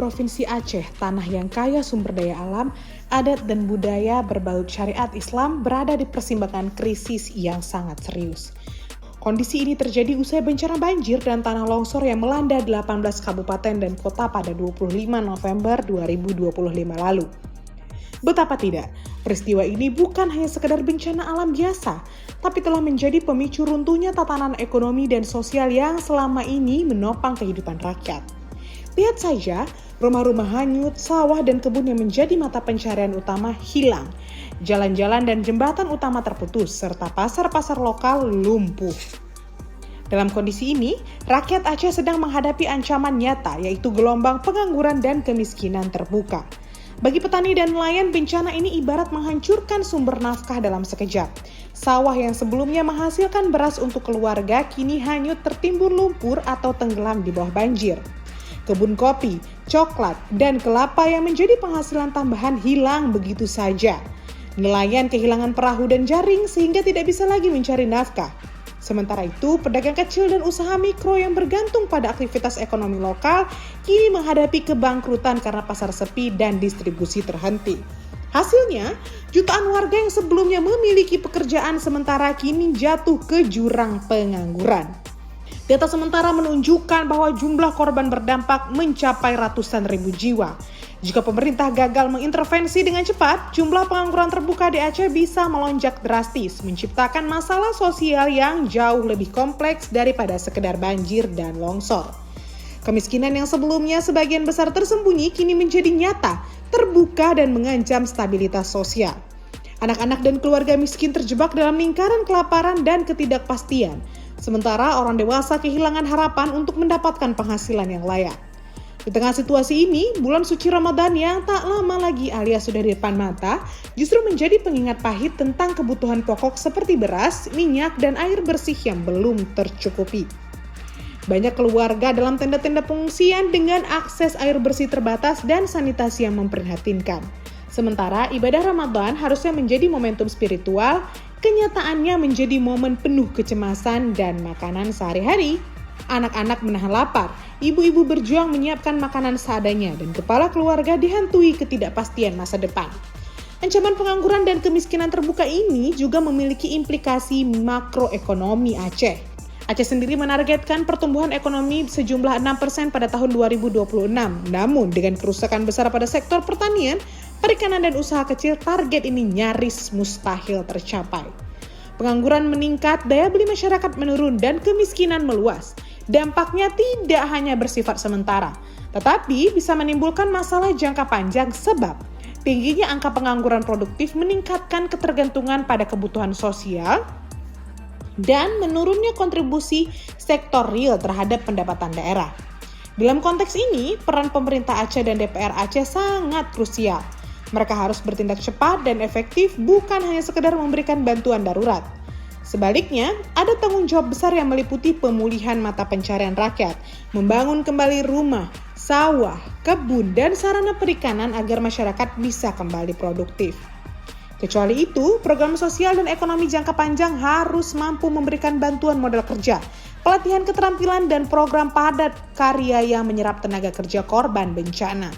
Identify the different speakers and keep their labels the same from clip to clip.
Speaker 1: Provinsi Aceh, tanah yang kaya sumber daya alam, adat dan budaya berbalut syariat Islam berada di persimpangan krisis yang sangat serius. Kondisi ini terjadi usai bencana banjir dan tanah longsor yang melanda 18 kabupaten dan kota pada 25 November 2025 lalu. Betapa tidak, peristiwa ini bukan hanya sekedar bencana alam biasa, tapi telah menjadi pemicu runtuhnya tatanan ekonomi dan sosial yang selama ini menopang kehidupan rakyat. Lihat saja, rumah-rumah hanyut, sawah dan kebun yang menjadi mata pencarian utama hilang. Jalan-jalan dan jembatan utama terputus, serta pasar-pasar lokal lumpuh. Dalam kondisi ini, rakyat Aceh sedang menghadapi ancaman nyata, yaitu gelombang pengangguran dan kemiskinan terbuka. Bagi petani dan nelayan, bencana ini ibarat menghancurkan sumber nafkah dalam sekejap. Sawah yang sebelumnya menghasilkan beras untuk keluarga, kini hanyut tertimbun lumpur atau tenggelam di bawah banjir. Kebun kopi, coklat, dan kelapa yang menjadi penghasilan tambahan hilang begitu saja. Nelayan kehilangan perahu dan jaring sehingga tidak bisa lagi mencari nafkah. Sementara itu, pedagang kecil dan usaha mikro yang bergantung pada aktivitas ekonomi lokal kini menghadapi kebangkrutan karena pasar sepi dan distribusi terhenti. Hasilnya, jutaan warga yang sebelumnya memiliki pekerjaan sementara kini jatuh ke jurang pengangguran. Data sementara menunjukkan bahwa jumlah korban berdampak mencapai ratusan ribu jiwa. Jika pemerintah gagal mengintervensi dengan cepat, jumlah pengangguran terbuka di Aceh bisa melonjak drastis, menciptakan masalah sosial yang jauh lebih kompleks daripada sekedar banjir dan longsor. Kemiskinan yang sebelumnya sebagian besar tersembunyi kini menjadi nyata, terbuka dan mengancam stabilitas sosial. Anak-anak dan keluarga miskin terjebak dalam lingkaran kelaparan dan ketidakpastian, sementara orang dewasa kehilangan harapan untuk mendapatkan penghasilan yang layak. Di tengah situasi ini, bulan suci Ramadan yang tak lama lagi alias sudah di depan mata, justru menjadi pengingat pahit tentang kebutuhan pokok seperti beras, minyak, dan air bersih yang belum tercukupi. Banyak keluarga dalam tenda-tenda pengungsian dengan akses air bersih terbatas dan sanitasi yang memprihatinkan. Sementara ibadah Ramadan harusnya menjadi momentum spiritual, kenyataannya menjadi momen penuh kecemasan dan makanan sehari-hari. Anak-anak menahan lapar, ibu-ibu berjuang menyiapkan makanan seadanya, dan kepala keluarga dihantui ketidakpastian masa depan. Ancaman pengangguran dan kemiskinan terbuka ini juga memiliki implikasi makroekonomi Aceh. Aceh sendiri menargetkan pertumbuhan ekonomi sejumlah 6% pada tahun 2026. Namun dengan kerusakan besar pada sektor pertanian, perikanan dan usaha kecil, target ini nyaris mustahil tercapai. Pengangguran meningkat, daya beli masyarakat menurun, dan kemiskinan meluas. Dampaknya tidak hanya bersifat sementara, tetapi bisa menimbulkan masalah jangka panjang sebab tingginya angka pengangguran produktif meningkatkan ketergantungan pada kebutuhan sosial dan menurunnya kontribusi sektor real terhadap pendapatan daerah. Dalam konteks ini, peran pemerintah Aceh dan DPR Aceh sangat krusial. Mereka harus bertindak cepat dan efektif, bukan hanya sekedar memberikan bantuan darurat. Sebaliknya, ada tanggung jawab besar yang meliputi pemulihan mata pencarian rakyat, membangun kembali rumah, sawah, kebun, dan sarana perikanan agar masyarakat bisa kembali produktif. Kecuali itu, program sosial dan ekonomi jangka panjang harus mampu memberikan bantuan modal kerja, pelatihan keterampilan, dan program padat karya yang menyerap tenaga kerja korban bencana.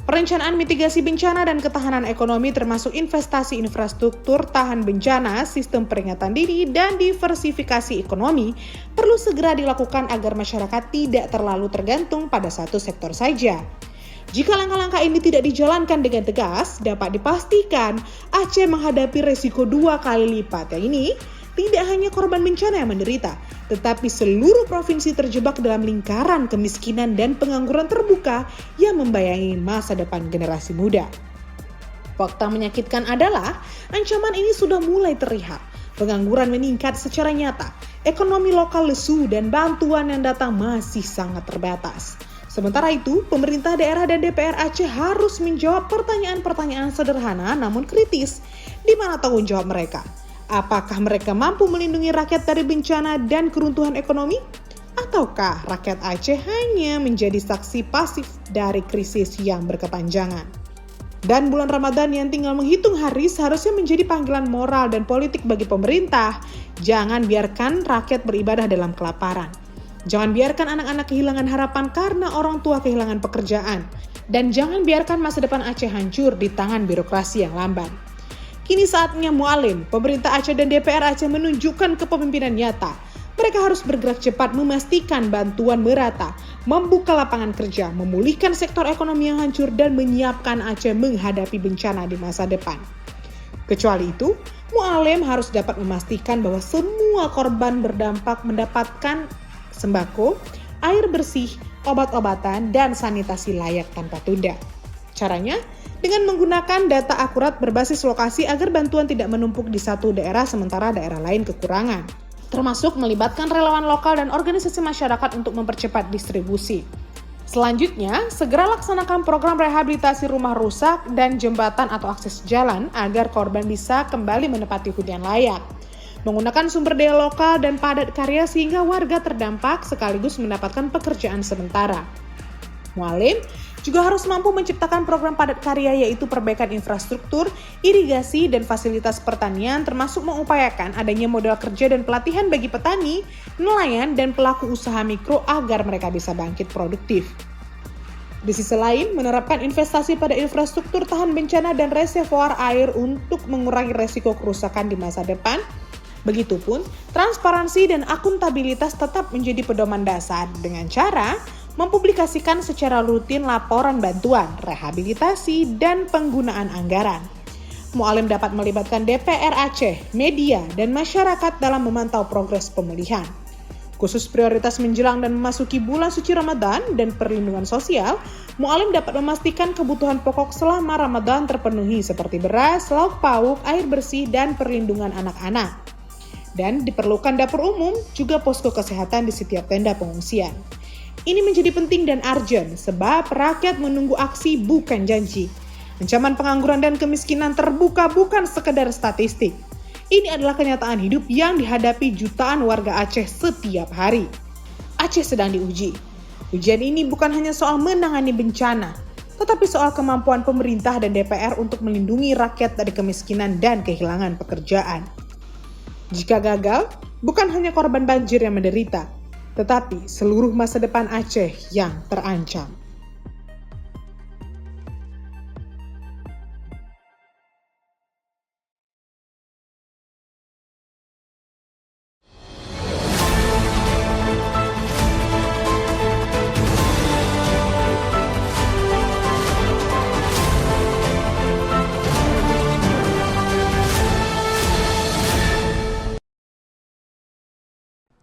Speaker 1: Perencanaan mitigasi bencana dan ketahanan ekonomi termasuk investasi infrastruktur tahan bencana, sistem peringatan dini, dan diversifikasi ekonomi perlu segera dilakukan agar masyarakat tidak terlalu tergantung pada satu sektor saja. Jika langkah-langkah ini tidak dijalankan dengan tegas, dapat dipastikan Aceh menghadapi resiko 2 kali lipat. Yang ini tidak hanya korban bencana yang menderita, tetapi seluruh provinsi terjebak dalam lingkaran kemiskinan dan pengangguran terbuka yang membayangi masa depan generasi muda. Fakta menyakitkan adalah ancaman ini sudah mulai terlihat. Pengangguran meningkat secara nyata, ekonomi lokal lesu, dan bantuan yang datang masih sangat terbatas. Sementara itu, pemerintah daerah dan DPR Aceh harus menjawab pertanyaan-pertanyaan sederhana namun kritis. Di mana tanggung jawab mereka? Apakah mereka mampu melindungi rakyat dari bencana dan keruntuhan ekonomi? Ataukah rakyat Aceh hanya menjadi saksi pasif dari krisis yang berkepanjangan? Dan bulan Ramadan yang tinggal menghitung hari seharusnya menjadi panggilan moral dan politik bagi pemerintah. Jangan biarkan rakyat beribadah dalam kelaparan. Jangan biarkan anak-anak kehilangan harapan karena orang tua kehilangan pekerjaan. Dan jangan biarkan masa depan Aceh hancur di tangan birokrasi yang lamban. Kini saatnya Mualim, pemerintah Aceh dan DPR Aceh menunjukkan kepemimpinan nyata. Mereka harus bergerak cepat memastikan bantuan merata, membuka lapangan kerja, memulihkan sektor ekonomi yang hancur, dan menyiapkan Aceh menghadapi bencana di masa depan. Kecuali itu, Mualim harus dapat memastikan bahwa semua korban berdampak mendapatkan sembako, air bersih, obat-obatan, dan sanitasi layak tanpa tunda. Caranya, dengan menggunakan data akurat berbasis lokasi agar bantuan tidak menumpuk di satu daerah sementara daerah lain kekurangan. Termasuk melibatkan relawan lokal dan organisasi masyarakat untuk mempercepat distribusi. Selanjutnya, segera laksanakan program rehabilitasi rumah rusak dan jembatan atau akses jalan agar korban bisa kembali menempati hunian layak. Menggunakan sumber daya lokal dan padat karya sehingga warga terdampak sekaligus mendapatkan pekerjaan sementara. Mualim juga harus mampu menciptakan program padat karya yaitu perbaikan infrastruktur, irigasi, dan fasilitas pertanian termasuk mengupayakan adanya modal kerja dan pelatihan bagi petani, nelayan, dan pelaku usaha mikro agar mereka bisa bangkit produktif. Di sisi lain, menerapkan investasi pada infrastruktur tahan bencana dan reservoir air untuk mengurangi resiko kerusakan di masa depan. Begitupun, transparansi dan akuntabilitas tetap menjadi pedoman dasar dengan cara mempublikasikan secara rutin laporan bantuan, rehabilitasi, dan penggunaan anggaran. Mualim dapat melibatkan DPR Aceh, media, dan masyarakat dalam memantau progres pemulihan. Khusus prioritas menjelang dan memasuki bulan suci Ramadan dan perlindungan sosial, Mualim dapat memastikan kebutuhan pokok selama Ramadan terpenuhi seperti beras, lauk pauk, air bersih, dan perlindungan anak-anak. Dan diperlukan dapur umum, juga posko kesehatan di setiap tenda pengungsian. Ini menjadi penting dan urgent sebab rakyat menunggu aksi bukan janji. Ancaman pengangguran dan kemiskinan terbuka bukan sekedar statistik. Ini adalah kenyataan hidup yang dihadapi jutaan warga Aceh setiap hari. Aceh sedang diuji. Ujian ini bukan hanya soal menangani bencana, tetapi soal kemampuan pemerintah dan DPR untuk melindungi rakyat dari kemiskinan dan kehilangan pekerjaan. Jika gagal, bukan hanya korban banjir yang menderita, tetapi seluruh masa depan Aceh yang terancam.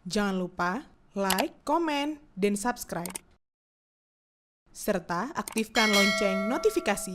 Speaker 1: Jangan lupa like, komen, dan subscribe. Serta aktifkan lonceng notifikasi